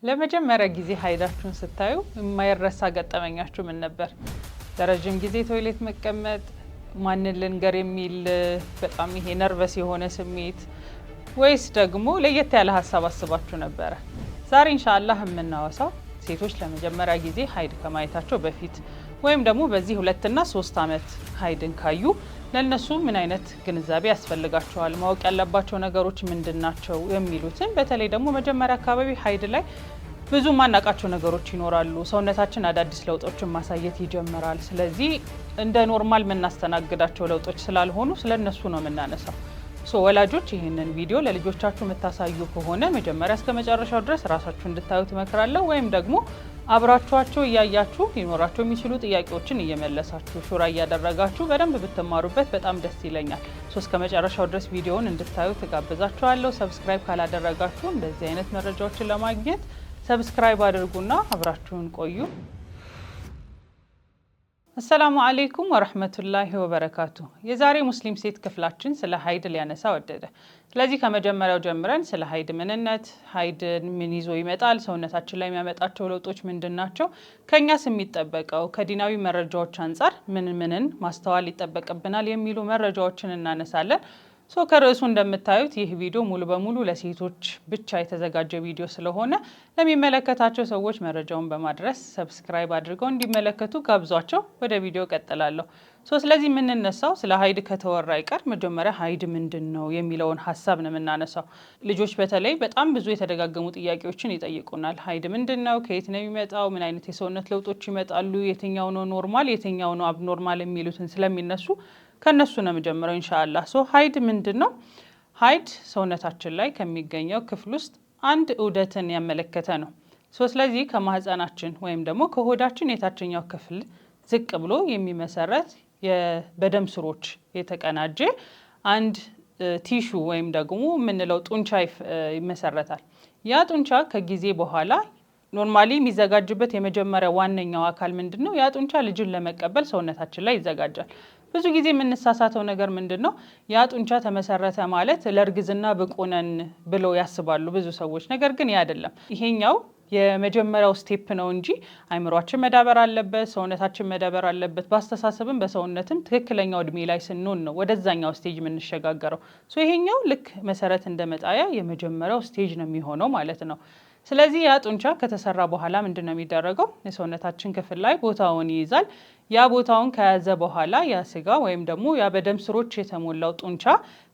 ለመጀመሪያ ጊዜ ሀይዳችሁን ስታዩ የማይረሳ ገጠመኛችሁ ምን ነበር? ለረጅም ጊዜ ቶይሌት መቀመጥ፣ ማንን ልንገር የሚል በጣም ይሄ ነርቨስ የሆነ ስሜት፣ ወይስ ደግሞ ለየት ያለ ሀሳብ አስባችሁ ነበረ? ዛሬ ኢንሻአላህ የምናወሳው ሴቶች ለመጀመሪያ ጊዜ ሀይድ ከማየታቸው በፊት ወይም ደግሞ በዚህ 2 እና 3 ዓመት ሀይድን ካዩ ለነሱ ምን አይነት ግንዛቤ ያስፈልጋቸዋል፣ ማወቅ ያለባቸው ነገሮች ምንድናቸው የሚሉትን፣ በተለይ ደግሞ መጀመሪያ አካባቢ ሀይድ ላይ ብዙ ማናቃቸው ነገሮች ይኖራሉ። ሰውነታችን አዳዲስ ለውጦችን ማሳየት ይጀምራል። ስለዚህ እንደ ኖርማል የምናስተናግዳቸው ለውጦች ስላልሆኑ ስለነሱ ነው የምናነሳው። ወላጆች ይህንን ቪዲዮ ለልጆቻችሁ የምታሳዩ ከሆነ መጀመሪያ እስከ መጨረሻው ድረስ ራሳችሁ እንድታዩት እመክራለሁ። ወይም ደግሞ አብራችኋቸው እያያችሁ ሊኖራቸው የሚችሉ ጥያቄዎችን እየመለሳችሁ ሹራ እያደረጋችሁ በደንብ ብትማሩበት በጣም ደስ ይለኛል። እስከ መጨረሻው ድረስ ቪዲዮውን እንድታዩ ተጋብዛችኋለሁ። ሰብስክራይብ ካላደረጋችሁ እንደዚህ አይነት መረጃዎችን ለማግኘት ሰብስክራይብ አድርጉና አብራችሁን ቆዩ። አሰላሙ አለይኩም ወራህመቱላሂ ወበረካቱ። የዛሬ ሙስሊም ሴት ክፍላችን ስለ ሀይድ ሊያነሳ ወደደ። ስለዚህ ከመጀመሪያው ጀምረን ስለ ሀይድ ምንነት፣ ሀይድን ምን ይዞ ይመጣል፣ ሰውነታችን ላይ የሚያመጣቸው ለውጦች ምንድናቸው፣ ከኛስ የሚጠበቀው ከዲናዊ መረጃዎች አንጻር ምንን ማስተዋል ይጠበቅብናል የሚሉ መረጃዎችን እናነሳለን። ከርዕሱ እንደምታዩት ይህ ቪዲዮ ሙሉ በሙሉ ለሴቶች ብቻ የተዘጋጀ ቪዲዮ ስለሆነ ለሚመለከታቸው ሰዎች መረጃውን በማድረስ ሰብስክራይብ አድርገው እንዲመለከቱ ጋብዟቸው። ወደ ቪዲዮ ቀጥላለሁ። ስለዚህ የምንነሳው ስለ ሀይድ ከተወራ አይቀር መጀመሪያ ሀይድ ምንድን ነው የሚለውን ሀሳብ ነው የምናነሳው። ልጆች በተለይ በጣም ብዙ የተደጋገሙ ጥያቄዎችን ይጠይቁናል። ሀይድ ምንድን ነው? ከየት ነው የሚመጣው? ምን አይነት የሰውነት ለውጦች ይመጣሉ? የትኛው ነው ኖርማል፣ የትኛው ነው አብኖርማል የሚሉትን ስለሚነሱ ከነሱ ነው የምጀምረው ኢንሻአላህ። ሀይድ ምንድን ነው? ሀይድ ሰውነታችን ላይ ከሚገኘው ክፍል ውስጥ አንድ ዑደትን ያመለከተ ነው። ስለዚህ ከማህፀናችን ወይም ደግሞ ከሆዳችን የታችኛው ክፍል ዝቅ ብሎ የሚመሰረት በደም ስሮች የተቀናጀ አንድ ቲሹ ወይም ደግሞ የምንለው ጡንቻ ይመሰረታል። ያ ጡንቻ ከጊዜ በኋላ ኖርማሊ የሚዘጋጅበት የመጀመሪያ ዋነኛው አካል ምንድን ነው? ያ ጡንቻ ልጅን ለመቀበል ሰውነታችን ላይ ይዘጋጃል። ብዙ ጊዜ የምንሳሳተው ነገር ምንድን ነው? ያ ጡንቻ ተመሰረተ ማለት ለእርግዝና ብቁ ነን ብለው ያስባሉ ብዙ ሰዎች። ነገር ግን ያ አይደለም። ይሄኛው የመጀመሪያው ስቴፕ ነው እንጂ አይምሯችን መዳበር አለበት፣ ሰውነታችን መዳበር አለበት። በአስተሳሰብም በሰውነትም ትክክለኛው እድሜ ላይ ስንሆን ነው ወደዛኛው ስቴጅ የምንሸጋገረው። ይሄኛው ልክ መሰረት እንደመጣያ የመጀመሪያው ስቴጅ ነው የሚሆነው ማለት ነው። ስለዚህ ያ ጡንቻ ከተሰራ በኋላ ምንድን ነው የሚደረገው? የሰውነታችን ክፍል ላይ ቦታውን ይይዛል። ያ ቦታውን ከያዘ በኋላ ያ ስጋ ወይም ደግሞ ያ በደም ስሮች የተሞላው ጡንቻ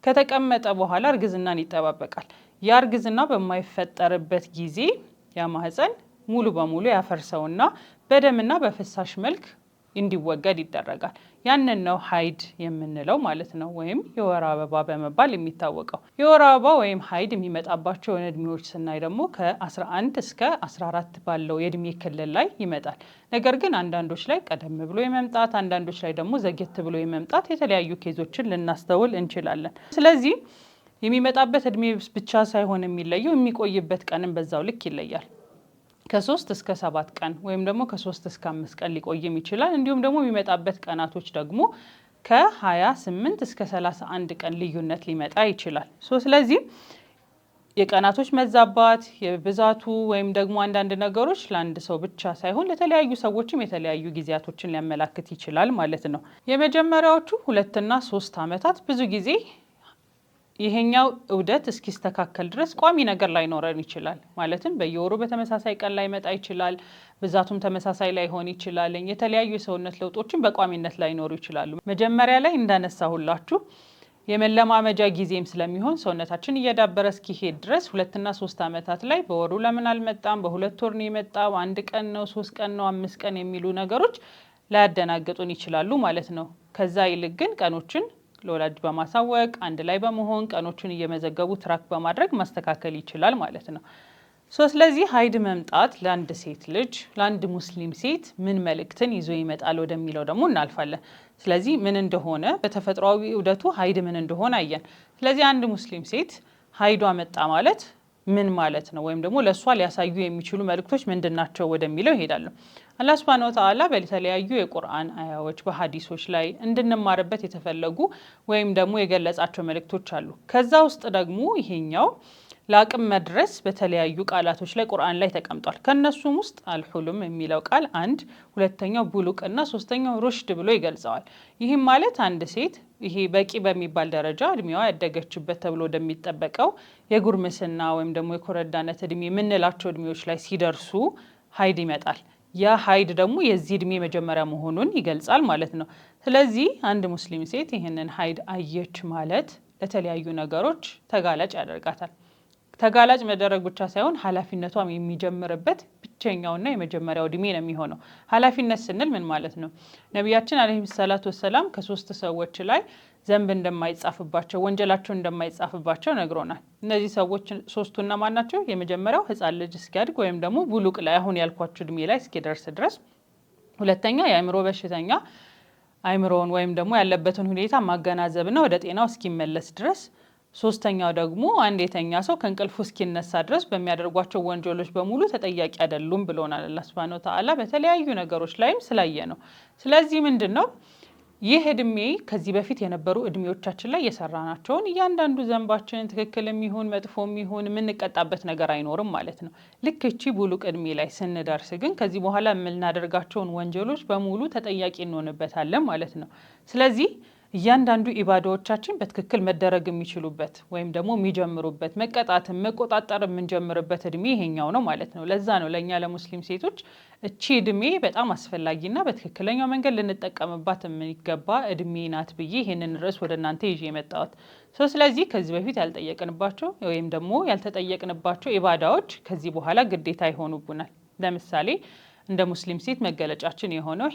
ከተቀመጠ በኋላ እርግዝናን ይጠባበቃል። ያ እርግዝና በማይፈጠርበት ጊዜ ያ ማህፀን ሙሉ በሙሉ ያፈርሰውና በደምና በፍሳሽ መልክ እንዲወገድ ይደረጋል። ያንን ነው ሀይድ የምንለው ማለት ነው፣ ወይም የወር አበባ በመባል የሚታወቀው። የወር አበባ ወይም ሀይድ የሚመጣባቸው እድሜዎች ስናይ ደግሞ ከ11 እስከ 14 ባለው የእድሜ ክልል ላይ ይመጣል። ነገር ግን አንዳንዶች ላይ ቀደም ብሎ የመምጣት፣ አንዳንዶች ላይ ደግሞ ዘግየት ብሎ የመምጣት የተለያዩ ኬዞችን ልናስተውል እንችላለን። ስለዚህ የሚመጣበት እድሜ ብቻ ሳይሆን የሚለየው የሚቆይበት ቀንም በዛው ልክ ይለያል። ከ3 እስከ 7 ቀን ወይም ደግሞ ከ3 እስከ 5 ቀን ሊቆይም ይችላል። እንዲሁም ደግሞ የሚመጣበት ቀናቶች ደግሞ ከ28 እስከ 31 ቀን ልዩነት ሊመጣ ይችላል። ስለዚህ የቀናቶች መዛባት፣ የብዛቱ ወይም ደግሞ አንዳንድ ነገሮች ለአንድ ሰው ብቻ ሳይሆን ለተለያዩ ሰዎችም የተለያዩ ጊዜያቶችን ሊያመላክት ይችላል ማለት ነው። የመጀመሪያዎቹ 2 እና 3 ዓመታት ብዙ ጊዜ ይሄኛው ዑደት እስኪስተካከል ድረስ ቋሚ ነገር ላይኖረን ይችላል። ማለትም በየወሩ በተመሳሳይ ቀን ላይመጣ ይችላል። ብዛቱም ተመሳሳይ ላይሆን ይችላል። የተለያዩ የሰውነት ለውጦችን በቋሚነት ላይኖሩ ይችላሉ። መጀመሪያ ላይ እንዳነሳሁላችሁ የመለማመጃ ጊዜም ስለሚሆን ሰውነታችን እየዳበረ እስኪሄድ ድረስ 2 እና 3 ዓመታት ላይ በወሩ ለምን አልመጣም፣ በ2 ወር ነው የመጣው፣ 1 ቀን ነው፣ 3 ቀን ነው፣ 5 ቀን የሚሉ ነገሮች ላያደናግጡን ይችላሉ ማለት ነው። ከዛ ይልቅ ግን ቀኖችን ለወላጅ በማሳወቅ አንድ ላይ በመሆን ቀኖቹን እየመዘገቡ ትራክ በማድረግ ማስተካከል ይችላል ማለት ነው። ስለዚህ ሀይድ መምጣት ለአንድ ሴት ልጅ፣ ለአንድ ሙስሊም ሴት ምን መልእክትን ይዞ ይመጣል ወደሚለው ደግሞ እናልፋለን። ስለዚህ ምን እንደሆነ በተፈጥሯዊ ዑደቱ ሀይድ ምን እንደሆነ አየን። ስለዚህ አንድ ሙስሊም ሴት ሀይዷ መጣ ማለት ምን ማለት ነው? ወይም ደግሞ ለእሷ ሊያሳዩ የሚችሉ መልእክቶች ምንድናቸው ወደሚለው ይሄዳሉ። አላህ ሱብሓነሁ ወተዓላ በተለያዩ የቁርአን አያዎች በሀዲሶች ላይ እንድንማርበት የተፈለጉ ወይም ደግሞ የገለጻቸው መልእክቶች አሉ። ከዛ ውስጥ ደግሞ ይሄኛው ለአቅም መድረስ በተለያዩ ቃላቶች ላይ ቁርአን ላይ ተቀምጧል። ከነሱም ውስጥ አልሁሉም የሚለው ቃል አንድ፣ ሁለተኛው ቡሉቅና ሶስተኛው ሩሽድ ብሎ ይገልጸዋል። ይህም ማለት አንድ ሴት ይሄ በቂ በሚባል ደረጃ እድሜዋ ያደገችበት ተብሎ ወደሚጠበቀው የጉርምስና ወይም ደግሞ የኮረዳነት እድሜ የምንላቸው እድሜዎች ላይ ሲደርሱ ሀይድ ይመጣል። ያ ሀይድ ደግሞ የዚህ እድሜ መጀመሪያ መሆኑን ይገልጻል ማለት ነው። ስለዚህ አንድ ሙስሊም ሴት ይህንን ሀይድ አየች ማለት ለተለያዩ ነገሮች ተጋላጭ ያደርጋታል። ተጋላጭ መደረግ ብቻ ሳይሆን ኃላፊነቷም የሚጀምርበት ብቸኛውና የመጀመሪያው እድሜ ነው የሚሆነው። ኃላፊነት ስንል ምን ማለት ነው? ነቢያችን አለይሂ ሰላቱ ወሰላም ከ3 ሰዎች ላይ ዘንብ እንደማይጻፍባቸው ወንጀላቸው እንደማይጻፍባቸው ነግሮናል። እነዚህ ሰዎች 3ቱ እነማን ናቸው? የመጀመሪያው ህፃን ልጅ እስኪያድግ ወይም ደግሞ ቡሉቅ ላይ አሁን ያልኳችሁ እድሜ ላይ እስኪደርስ ድረስ፣ ሁለተኛ የአእምሮ በሽተኛ አእምሮውን ወይም ደግሞ ያለበትን ሁኔታ ማገናዘብና ወደ ጤናው እስኪመለስ ድረስ፣ ሶስተኛው ደግሞ አንድ የተኛ ሰው ከእንቅልፉ እስኪነሳ ድረስ በሚያደርጓቸው ወንጀሎች በሙሉ ተጠያቂ አይደሉም ብሎናል አላህ ሱብሃነሁ ወተዓላ በተለያዩ ነገሮች ላይም ስላየ ነው። ስለዚህ ምንድን ነው ይህ እድሜ ከዚህ በፊት የነበሩ እድሜዎቻችን ላይ የሰራናቸውን እያንዳንዱ ዘንባችን ትክክልም ይሁን መጥፎም ይሁን የምንቀጣበት ነገር አይኖርም ማለት ነው። ልክ እቺ ቡሉቅ እድሜ ላይ ስንደርስ ግን ከዚህ በኋላ የምናደርጋቸውን ወንጀሎች በሙሉ ተጠያቂ እንሆንበታለን ማለት ነው። ስለዚህ እያንዳንዱ ኢባዳዎቻችን በትክክል መደረግ የሚችሉበት ወይም ደግሞ የሚጀምሩበት መቀጣትን መቆጣጠር የምንጀምርበት እድሜ ይሄኛው ነው ማለት ነው። ለዛ ነው ለእኛ ለሙስሊም ሴቶች እቺ እድሜ በጣም አስፈላጊና በትክክለኛው መንገድ ልንጠቀምባት የሚገባ እድሜ ናት ብዬ ይህንን ርዕስ ወደ እናንተ ይዤ የመጣሁት። ስለዚህ ከዚህ በፊት ያልጠየቅንባቸው ወይም ደግሞ ያልተጠየቅንባቸው ኢባዳዎች ከዚህ በኋላ ግዴታ ይሆኑብናል። ለምሳሌ እንደ ሙስሊም ሴት መገለጫችን የሆነው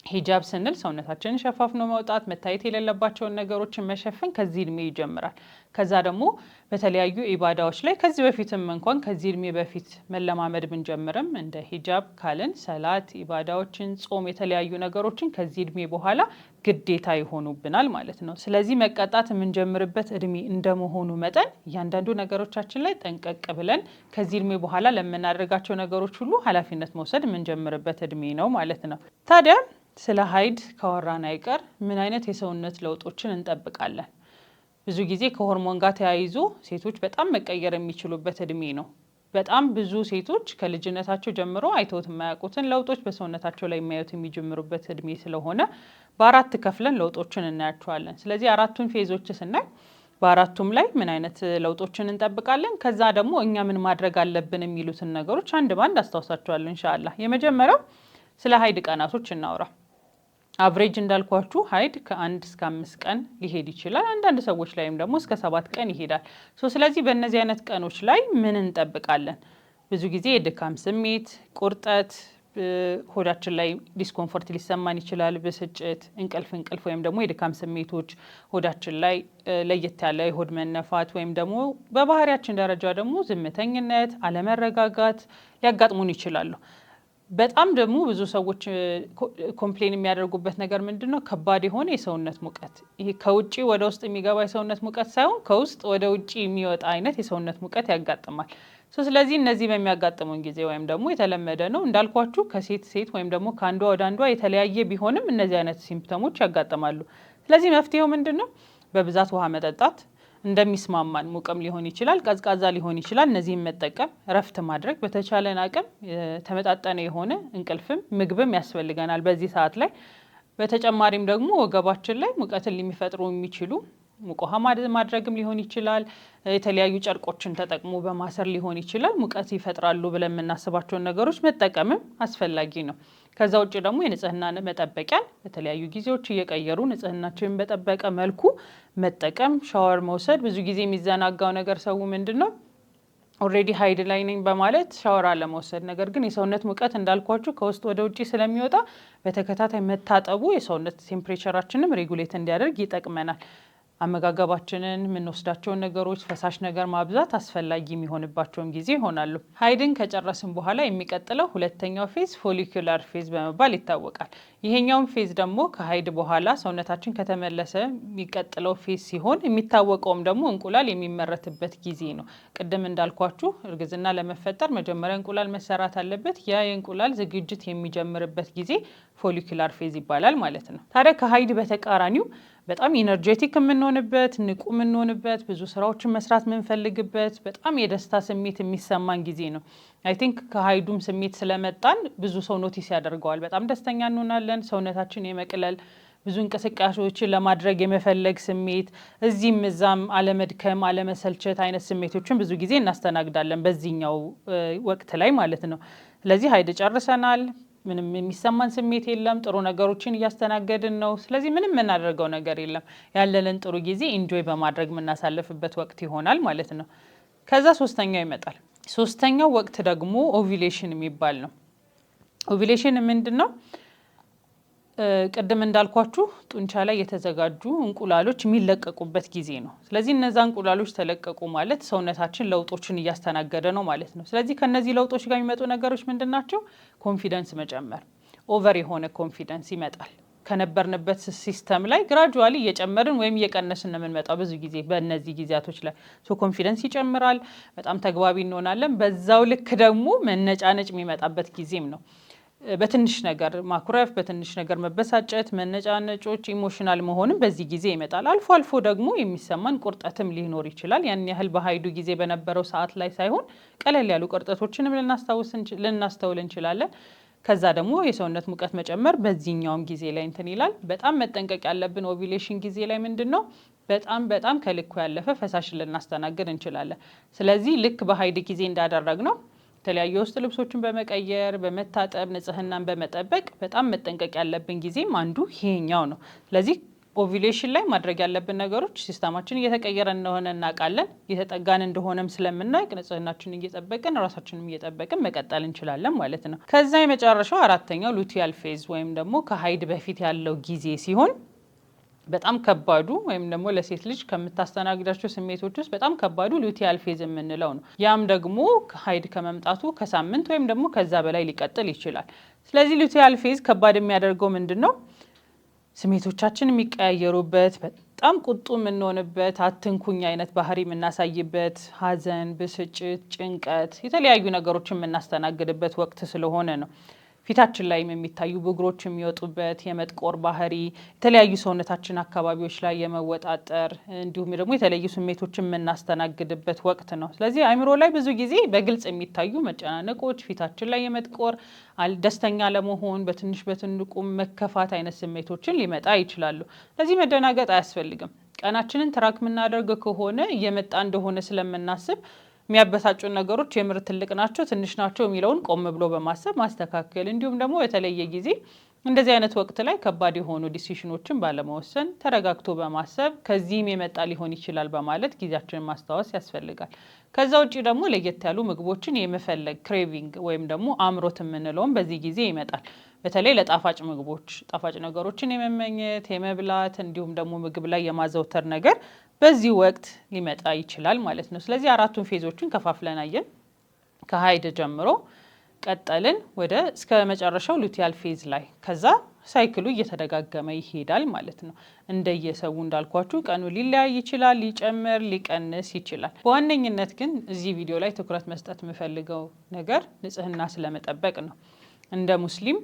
ሂጃብ ስንል ሰውነታችንን ሸፋፍኖ መውጣት፣ መታየት የሌለባቸውን ነገሮችን መሸፈን ከዚህ እድሜ ይጀምራል። ከዛ ደግሞ በተለያዩ ኢባዳዎች ላይ ከዚህ በፊትም እንኳን ከዚህ እድሜ በፊት መለማመድ ብንጀምርም እንደ ሂጃብ ካልን ሰላት፣ ኢባዳዎችን፣ ጾም፣ የተለያዩ ነገሮችን ከዚህ እድሜ በኋላ ግዴታ ይሆኑብናል ማለት ነው። ስለዚህ መቀጣት የምንጀምርበት እድሜ እንደመሆኑ መጠን እያንዳንዱ ነገሮቻችን ላይ ጠንቀቅ ብለን ከዚህ እድሜ በኋላ ለምናደርጋቸው ነገሮች ሁሉ ኃላፊነት መውሰድ የምንጀምርበት እድሜ ነው ማለት ነው። ታዲያ ስለ ሀይድ ካወራን አይቀር ምን አይነት የሰውነት ለውጦችን እንጠብቃለን? ብዙ ጊዜ ከሆርሞን ጋር ተያይዞ ሴቶች በጣም መቀየር የሚችሉበት እድሜ ነው። በጣም ብዙ ሴቶች ከልጅነታቸው ጀምሮ አይተውት የማያውቁትን ለውጦች በሰውነታቸው ላይ የሚያዩት የሚጀምሩበት እድሜ ስለሆነ በ4 ከፍለን ለውጦችን እናያቸዋለን። ስለዚህ 4ቱን ፌዞች ስናይ በ4ቱም ላይ ምን አይነት ለውጦችን እንጠብቃለን፣ ከዛ ደግሞ እኛ ምን ማድረግ አለብን የሚሉትን ነገሮች አንድ ባንድ አስታውሳቸዋለሁ ኢንሻአላህ። የመጀመሪያው ስለ ሀይድ ቀናቶች እናውራ። አቨሬጅ እንዳልኳችሁ ሀይድ ከ1 እስከ 5 ቀን ሊሄድ ይችላል። አንዳንድ ሰዎች ላይም ደግሞ እስከ 7 ቀን ይሄዳል። ስለዚህ በእነዚህ አይነት ቀኖች ላይ ምን እንጠብቃለን? ብዙ ጊዜ የድካም ስሜት፣ ቁርጠት፣ ሆዳችን ላይ ዲስኮምፎርት ሊሰማን ይችላል። ብስጭት፣ እንቅልፍ ወይም ደግሞ የድካም ስሜቶች፣ ሆዳችን ላይ ለየት ያለ የሆድ መነፋት ወይም ደግሞ በባህሪያችን ደረጃ ደግሞ ዝምተኝነት፣ አለመረጋጋት ሊያጋጥሙን ይችላሉ። በጣም ደግሞ ብዙ ሰዎች ኮምፕሌን የሚያደርጉበት ነገር ምንድን ነው? ከባድ የሆነ የሰውነት ሙቀት። ይሄ ከውጭ ወደ ውስጥ የሚገባ የሰውነት ሙቀት ሳይሆን ከውስጥ ወደ ውጭ የሚወጣ አይነት የሰውነት ሙቀት ያጋጥማል። ስለዚህ እነዚህ በሚያጋጥሙን ጊዜ ወይም ደግሞ የተለመደ ነው እንዳልኳችሁ ከሴት ሴት ወይም ደግሞ ከአንዷ ወደ አንዷ የተለያየ ቢሆንም እነዚህ አይነት ሲምፕተሞች ያጋጥማሉ። ስለዚህ መፍትሄው ምንድን ነው? በብዛት ውሃ መጠጣት፣ እንደሚስማማን ሙቅም ሊሆን ይችላል፣ ቀዝቃዛ ሊሆን ይችላል። እነዚህም መጠቀም፣ እረፍት ማድረግ፣ በተቻለን አቅም ተመጣጠነ የሆነ እንቅልፍም ምግብም ያስፈልገናል በዚህ ሰዓት ላይ። በተጨማሪም ደግሞ ወገባችን ላይ ሙቀትን የሚፈጥሩ የሚችሉ ሙቅ ውሃ ማድረግም ሊሆን ይችላል። የተለያዩ ጨርቆችን ተጠቅሞ በማሰር ሊሆን ይችላል። ሙቀት ይፈጥራሉ ብለን የምናስባቸውን ነገሮች መጠቀምም አስፈላጊ ነው። ከዛ ውጭ ደግሞ የንጽህና መጠበቂያን በተለያዩ ጊዜዎች እየቀየሩ ንጽህናችንን በጠበቀ መልኩ መጠቀም፣ ሻወር መውሰድ። ብዙ ጊዜ የሚዘናጋው ነገር ሰው ምንድን ነው ኦልሬዲ ሀይድ ላይ ነኝ በማለት ሻወር አለመውሰድ። ነገር ግን የሰውነት ሙቀት እንዳልኳችሁ ከውስጥ ወደ ውጭ ስለሚወጣ በተከታታይ መታጠቡ የሰውነት ቴምፕሬቸራችንም ሬጉሌት እንዲያደርግ ይጠቅመናል። አመጋገባችንን የምንወስዳቸውን ነገሮች ፈሳሽ ነገር ማብዛት አስፈላጊ የሚሆንባቸውን ጊዜ ይሆናሉ። ሀይድን ከጨረስን በኋላ የሚቀጥለው ሁለተኛው ፌዝ ፎሊኩላር ፌዝ በመባል ይታወቃል። ይሄኛውን ፌዝ ደግሞ ከሀይድ በኋላ ሰውነታችን ከተመለሰ የሚቀጥለው ፌዝ ሲሆን የሚታወቀውም ደግሞ እንቁላል የሚመረትበት ጊዜ ነው። ቅድም እንዳልኳችሁ እርግዝና ለመፈጠር መጀመሪያ እንቁላል መሰራት አለበት። ያ የእንቁላል ዝግጅት የሚጀምርበት ጊዜ ፎሊኩላር ፌዝ ይባላል ማለት ነው። ታዲያ ከሀይድ በተቃራኒው በጣም ኢነርጄቲክ የምንሆንበት፣ ንቁ የምንሆንበት፣ ብዙ ስራዎችን መስራት የምንፈልግበት፣ በጣም የደስታ ስሜት የሚሰማን ጊዜ ነው። አይ ቲንክ ከሀይዱም ስሜት ስለመጣን ብዙ ሰው ኖቲስ ያደርገዋል። በጣም ደስተኛ እንሆናለን። ሰውነታችን የመቅለል ብዙ እንቅስቃሴዎችን ለማድረግ የመፈለግ ስሜት፣ እዚህም እዛም አለመድከም፣ አለመሰልቸት አይነት ስሜቶችን ብዙ ጊዜ እናስተናግዳለን በዚህኛው ወቅት ላይ ማለት ነው። ስለዚህ ሀይድ ጨርሰናል። ምንም የሚሰማን ስሜት የለም። ጥሩ ነገሮችን እያስተናገድን ነው። ስለዚህ ምንም የምናደርገው ነገር የለም። ያለንን ጥሩ ጊዜ ኢንጆይ በማድረግ የምናሳልፍበት ወቅት ይሆናል ማለት ነው። ከዛ ሶስተኛው ይመጣል። ሶስተኛው ወቅት ደግሞ ኦቪሌሽን የሚባል ነው። ኦቪሌሽን ምንድን ነው? ቅድም እንዳልኳችሁ ጡንቻ ላይ የተዘጋጁ እንቁላሎች የሚለቀቁበት ጊዜ ነው። ስለዚህ እነዛ እንቁላሎች ተለቀቁ ማለት ሰውነታችን ለውጦችን እያስተናገደ ነው ማለት ነው። ስለዚህ ከነዚህ ለውጦች ጋር የሚመጡ ነገሮች ምንድን ናቸው? ኮንፊደንስ መጨመር፣ ኦቨር የሆነ ኮንፊደንስ ይመጣል። ከነበርንበት ሲስተም ላይ ግራጁዋሊ እየጨመርን ወይም እየቀነስን ነው የምንመጣው ብዙ ጊዜ በእነዚህ ጊዜያቶች ላይ። ኮንፊደንስ ይጨምራል፣ በጣም ተግባቢ እንሆናለን። በዛው ልክ ደግሞ መነጫነጭ የሚመጣበት ጊዜም ነው። በትንሽ ነገር ማኩረፍ፣ በትንሽ ነገር መበሳጨት፣ መነጫነጮች፣ ኢሞሽናል መሆንም በዚህ ጊዜ ይመጣል። አልፎ አልፎ ደግሞ የሚሰማን ቁርጠትም ሊኖር ይችላል። ያን ያህል በሀይዱ ጊዜ በነበረው ሰዓት ላይ ሳይሆን ቀለል ያሉ ቁርጠቶችንም ልናስተውል እንችላለን። ከዛ ደግሞ የሰውነት ሙቀት መጨመር በዚህኛውም ጊዜ ላይ እንትን ይላል። በጣም መጠንቀቅ ያለብን ኦቪሌሽን ጊዜ ላይ ምንድን ነው? በጣም ከልኩ ያለፈ ፈሳሽን ልናስተናግድ እንችላለን። ስለዚህ ልክ በሀይድ ጊዜ እንዳደረግ ነው የተለያዩ ውስጥ ልብሶችን በመቀየር በመታጠብ ንጽህናን በመጠበቅ በጣም መጠንቀቅ ያለብን ጊዜም አንዱ ይሄኛው ነው። ስለዚህ ኦቪሌሽን ላይ ማድረግ ያለብን ነገሮች ሲስተማችን እየተቀየረ እንደሆነ እናውቃለን። እየተጠጋን እንደሆነም ስለምናውቅ ንጽህናችን እየጠበቅን ራሳችንም እየጠበቅን መቀጠል እንችላለን ማለት ነው። ከዛ የመጨረሻው አራተኛው ሉቲያል ፌዝ ወይም ደግሞ ከሀይድ በፊት ያለው ጊዜ ሲሆን በጣም ከባዱ ወይም ደግሞ ለሴት ልጅ ከምታስተናግዳቸው ስሜቶች ውስጥ በጣም ከባዱ ሉቲያል ፌዝ የምንለው ነው። ያም ደግሞ ሀይድ ከመምጣቱ ከሳምንት ወይም ደግሞ ከዛ በላይ ሊቀጥል ይችላል። ስለዚህ ሉቲያል ፌዝ ከባድ የሚያደርገው ምንድን ነው? ስሜቶቻችን የሚቀያየሩበት፣ በጣም ቁጡ የምንሆንበት፣ አትንኩኝ አይነት ባህሪ የምናሳይበት፣ ሀዘን፣ ብስጭት፣ ጭንቀት፣ የተለያዩ ነገሮችን የምናስተናግድበት ወቅት ስለሆነ ነው። ፊታችን ላይም የሚታዩ ብጉሮች የሚወጡበት፣ የመጥቆር ባህሪ፣ የተለያዩ ሰውነታችን አካባቢዎች ላይ የመወጣጠር እንዲሁም ደግሞ የተለያዩ ስሜቶችን የምናስተናግድበት ወቅት ነው። ስለዚህ አእምሮ ላይ ብዙ ጊዜ በግልጽ የሚታዩ መጨናነቆች፣ ፊታችን ላይ የመጥቆር፣ ደስተኛ ለመሆን በትንሽ በትንቁ መከፋት አይነት ስሜቶችን ሊመጣ ይችላሉ። ስለዚህ መደናገጥ አያስፈልግም። ቀናችንን ትራክ የምናደርግ ከሆነ እየመጣ እንደሆነ ስለምናስብ የሚያበሳጩን ነገሮች የምር ትልቅ ናቸው ትንሽ ናቸው የሚለውን ቆም ብሎ በማሰብ ማስተካከል፣ እንዲሁም ደግሞ የተለየ ጊዜ እንደዚህ አይነት ወቅት ላይ ከባድ የሆኑ ዲሲሽኖችን ባለመወሰን ተረጋግቶ በማሰብ ከዚህም የመጣ ሊሆን ይችላል በማለት ጊዜያችንን ማስታወስ ያስፈልጋል። ከዛ ውጭ ደግሞ ለየት ያሉ ምግቦችን የመፈለግ ክሬቪንግ ወይም ደግሞ አምሮት የምንለውም በዚህ ጊዜ ይመጣል። በተለይ ለጣፋጭ ምግቦች ጣፋጭ ነገሮችን የመመኘት የመብላት እንዲሁም ደግሞ ምግብ ላይ የማዘውተር ነገር በዚህ ወቅት ሊመጣ ይችላል ማለት ነው። ስለዚህ አራቱን ፌዞችን ከፋፍለን አየን። ከሀይድ ጀምሮ ቀጠልን ወደ እስከ መጨረሻው ሉቲያል ፌዝ ላይ። ከዛ ሳይክሉ እየተደጋገመ ይሄዳል ማለት ነው። እንደየሰው እንዳልኳችሁ ቀኑ ሊለያይ ይችላል፣ ሊጨምር ሊቀንስ ይችላል። በዋነኝነት ግን እዚህ ቪዲዮ ላይ ትኩረት መስጠት የምፈልገው ነገር ንጽህና ስለመጠበቅ ነው። እንደ ሙስሊም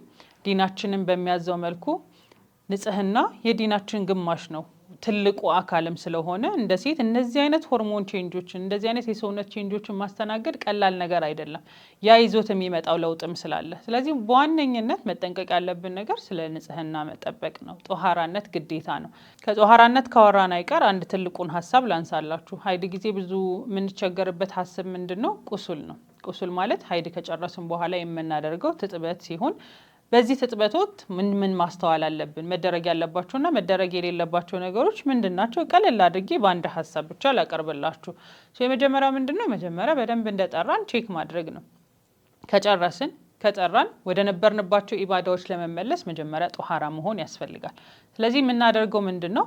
ዲናችንን በሚያዘው መልኩ ንጽህና የዲናችን ግማሽ ነው፣ ትልቁ አካልም ስለሆነ እንደ ሴት እነዚህ አይነት ሆርሞን ቼንጆችን እንደዚህ አይነት የሰውነት ቼንጆችን ማስተናገድ ቀላል ነገር አይደለም። ያ ይዞት የሚመጣው ለውጥም ስላለ፣ ስለዚህ በዋነኝነት መጠንቀቅ ያለብን ነገር ስለ ንጽህና መጠበቅ ነው። ጦሃራነት ግዴታ ነው። ከጦሃራነት ካወራን አይቀር አንድ ትልቁን ሀሳብ ላንሳላችሁ። ሀይድ ጊዜ ብዙ የምንቸገርበት ሀሳብ ምንድን ነው? ቁስል ነው። ቁስል ማለት ሀይድ ከጨረስን በኋላ የምናደርገው ትጥበት ሲሆን በዚህ ትጥበት ወቅት ምን ማስተዋል አለብን? መደረግ ያለባቸውና መደረግ የሌለባቸው ነገሮች ምንድን ናቸው? ቀለል አድርጌ በአንድ ሀሳብ ብቻ ላቀርብላችሁ። የመጀመሪያው ምንድን ነው? መጀመሪያ በደንብ እንደጠራን ቼክ ማድረግ ነው። ከጠራን ወደ ነበርንባቸው ኢባዳዎች ለመመለስ መጀመሪያ ጦሃራ መሆን ያስፈልጋል። ስለዚህ የምናደርገው ምንድን ነው?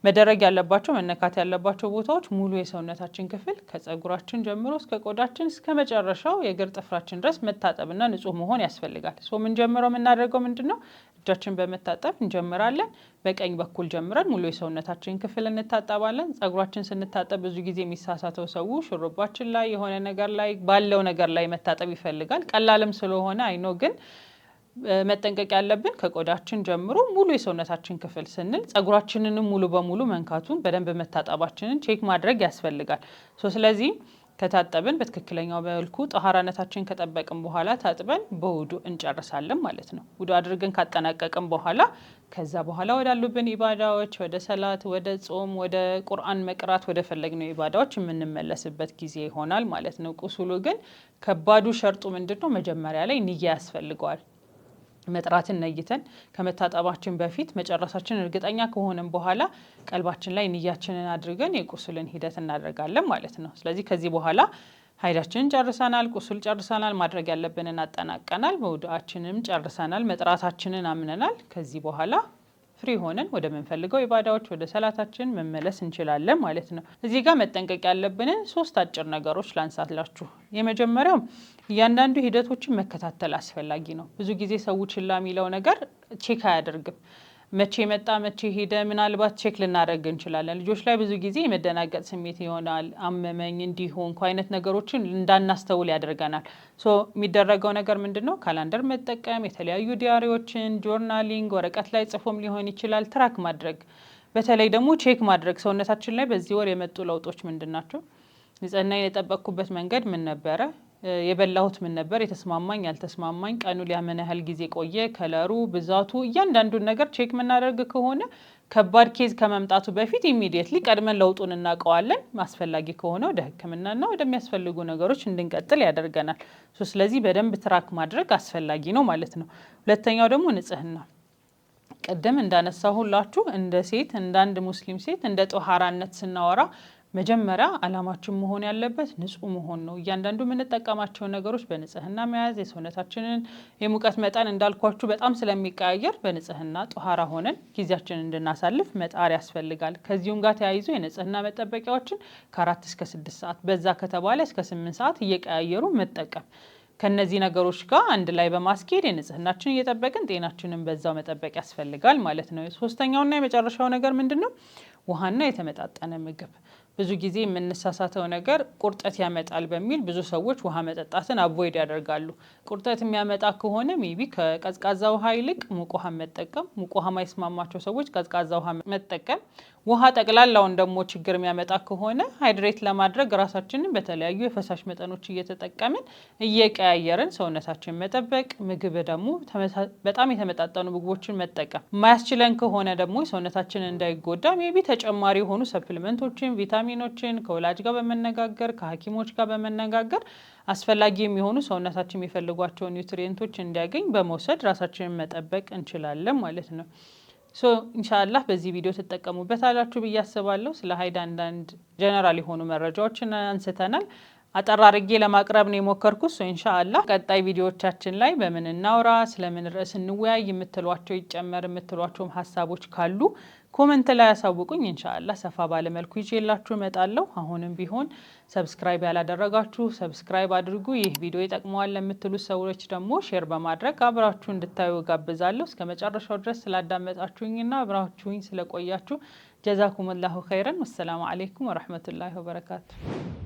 መደረግ ያለባቸው መነካት ያለባቸው ቦታዎች ሙሉ የሰውነታችን ክፍል ከጸጉራችን ጀምሮ እስከ ቆዳችን እስከ መጨረሻው የእግር ጥፍራችን ድረስ መታጠብና ንጹህ መሆን ያስፈልጋል። የምናደርገው ምንድን ነው? እጃችን በመታጠብ እንጀምራለን። በቀኝ በኩል ጀምረን ሙሉ የሰውነታችን ክፍል እንታጠባለን። ጸጉራችን ስንታጠብ ብዙ ጊዜ የሚሳሳተው ሰው ሹሩባችን ላይ የሆነ ነገር ላይ ባለው ነገር ላይ መታጠብ ይፈልጋል። ቀላልም ስለሆነ አይኖ ግን መጠንቀቅ ያለብን ከቆዳችን ጀምሮ ሙሉ የሰውነታችን ክፍል ስንል ጸጉራችንንም ሙሉ በሙሉ መንካቱን በደንብ መታጠባችንን ቼክ ማድረግ ያስፈልጋል። ስለዚህ ከታጠብን በትክክለኛው መልኩ ጠሃራነታችን ከጠበቅን በኋላ ታጥበን በውዱ እንጨርሳለን ማለት ነው። ውዱ አድርገን ካጠናቀቅን በኋላ ከዛ በኋላ ወዳሉብን ኢባዳዎች ወደ ሰላት፣ ወደ ጾም፣ ወደ ቁርአን መቅራት፣ ወደ ፈለግነው ኢባዳዎች የምንመለስበት ጊዜ ይሆናል ማለት ነው። ቁሱሉ ግን ከባዱ ሸርጡ ምንድነው? መጀመሪያ ላይ ንያ ያስፈልገዋል። መጥራትን ነይተን ከመታጠባችን በፊት መጨረሳችን እርግጠኛ ከሆነን በኋላ ቀልባችን ላይ ንያችንን አድርገን የቁስልን ሂደት እናደርጋለን ማለት ነው። ስለዚህ ከዚህ በኋላ ሀይዳችንን ጨርሰናል፣ ቁስል ጨርሰናል፣ ማድረግ ያለብንን አጠናቀናል፣ በውዱአችንም ጨርሰናል፣ መጥራታችንን አምነናል። ከዚህ በኋላ ፍሪ ሆነን ወደ ምንፈልገው ኢባዳዎች ወደ ሰላታችን መመለስ እንችላለን ማለት ነው። እዚህ ጋር መጠንቀቅ ያለብንን 3 አጭር ነገሮች ላንሳላችሁ። የመጀመሪያው እያንዳንዱ ሂደቶችን መከታተል አስፈላጊ ነው። ብዙ ጊዜ ሰው ችላ የሚለው ነገር ቼክ አያደርግም። መቼ መጣ መቼ ሄደ ምናልባት ቼክ ልናደርግ እንችላለን። ልጆች ላይ ብዙ ጊዜ የመደናገጥ ስሜት ይሆናል። አመመኝ እንዲሆንኩ አይነት ነገሮችን እንዳናስተውል ያደርገናል። የሚደረገው ነገር ምንድን ነው? ካላንደር መጠቀም፣ የተለያዩ ዲያሪዎችን፣ ጆርናሊንግ ወረቀት ላይ ጽፎም ሊሆን ይችላል ትራክ ማድረግ። በተለይ ደግሞ ቼክ ማድረግ ሰውነታችን ላይ በዚህ ወር የመጡ ለውጦች ምንድን ናቸው? ንጽህናዬን የጠበቅኩበት መንገድ ምን ነበረ? የበላሁት ምን ነበር? የተስማማኝ ያልተስማማኝ፣ ቀኑ ሊያምን ያህል ጊዜ ቆየ፣ ከለሩ፣ ብዛቱ፣ እያንዳንዱን ነገር ቼክ የምናደርግ ከሆነ ከባድ ኬዝ ከመምጣቱ በፊት ኢሚዲየትሊ ቀድመን ለውጡን እናውቀዋለን። አስፈላጊ ከሆነ ወደ ሕክምናና ወደሚያስፈልጉ ነገሮች እንድንቀጥል ያደርገናል። ስለዚህ በደንብ ትራክ ማድረግ አስፈላጊ ነው ማለት ነው። ሁለተኛው ደግሞ ንጽህና። ቅድም እንዳነሳሁላችሁ እንደ ሴት እንደ አንድ ሙስሊም ሴት እንደ ጦሃራነት ስናወራ መጀመሪያ አላማችን መሆን ያለበት ንጹህ መሆን ነው። እያንዳንዱ የምንጠቀማቸውን ነገሮች በንጽህና መያዝ፣ የሰውነታችንን የሙቀት መጠን እንዳልኳችሁ በጣም ስለሚቀያየር በንጽህና ጦሃራ ሆነን ጊዜያችንን እንድናሳልፍ መጣር ያስፈልጋል። ከዚሁም ጋር ተያይዞ የንጽህና መጠበቂያዎችን ከ4 እስከ 6 ሰዓት በዛ ከተባለ እስከ 8 ሰዓት እየቀያየሩ መጠቀም። ከነዚህ ነገሮች ጋር አንድ ላይ በማስኬድ የንጽህናችን እየጠበቅን ጤናችንን በዛው መጠበቅ ያስፈልጋል ማለት ነው። ሶስተኛውና የመጨረሻው ነገር ምንድን ነው? ውሃና የተመጣጠነ ምግብ። ብዙ ጊዜ የምንሳሳተው ነገር ቁርጠት ያመጣል በሚል ብዙ ሰዎች ውሃ መጠጣትን አቮይድ ያደርጋሉ። ቁርጠት የሚያመጣ ከሆነ ሜቢ ከቀዝቃዛ ውሃ ይልቅ ሙቅ ውሃ መጠቀም፣ ሙቅ ውሃ ማይስማማቸው ሰዎች ቀዝቃዛ ውሃ መጠቀም። ውሃ ጠቅላላውን ደግሞ ችግር የሚያመጣ ከሆነ ሃይድሬት ለማድረግ ራሳችንን በተለያዩ የፈሳሽ መጠኖች እየተጠቀምን እየቀያየርን ሰውነታችን መጠበቅ። ምግብ ደግሞ በጣም የተመጣጠኑ ምግቦችን መጠቀም። የማያስችለን ከሆነ ደግሞ ሰውነታችን እንዳይጎዳ ሜቢ ተጨማሪ የሆኑ ሰፕሊመንቶችን፣ ቪታሚኖችን ከወላጅ ጋር በመነጋገር ከሐኪሞች ጋር በመነጋገር አስፈላጊ የሚሆኑ ሰውነታችን የሚፈልጓቸውን ኒውትሪየንቶች እንዲያገኝ በመውሰድ ራሳችንን መጠበቅ እንችላለን ማለት ነው። ኢንሻአላህ በዚህ ቪዲዮ ትጠቀሙበታላችሁ ብዬ አስባለሁ። ስለ ሀይድ አንዳንድ ጀነራል የሆኑ መረጃዎችን አንስተናል። አጠር አድርጌ ለማቅረብ ነው የሞከርኩት። ኢንሻአላህ ቀጣይ ቪዲዮዎቻችን ላይ በምን እናውራ፣ ስለምን ርዕስ እንወያይ የምትሏቸው ይጨመር የምትሏቸውም ሀሳቦች ካሉ ኮመንት ላይ ያሳውቁኝ። ኢንሻአላህ ሰፋ ባለመልኩ ይዤላችሁ እመጣለሁ። አሁንም ቢሆን ሰብስክራይብ ያላደረጋችሁ ሰብስክራይብ አድርጉ። ይህ ቪዲዮ ይጠቅመዋል ለምትሉ ሰዎች ደግሞ ሼር በማድረግ አብራችሁ እንድታዩ ጋብዛለሁ። እስከ መጨረሻው ድረስ ስላዳመጣችሁኝና አብራችሁኝ ስለቆያችሁ ጀዛኩሙላሁ ኸይረን። ወሰላሙ አለይኩም ወራህመቱላሂ ወበረካቱ።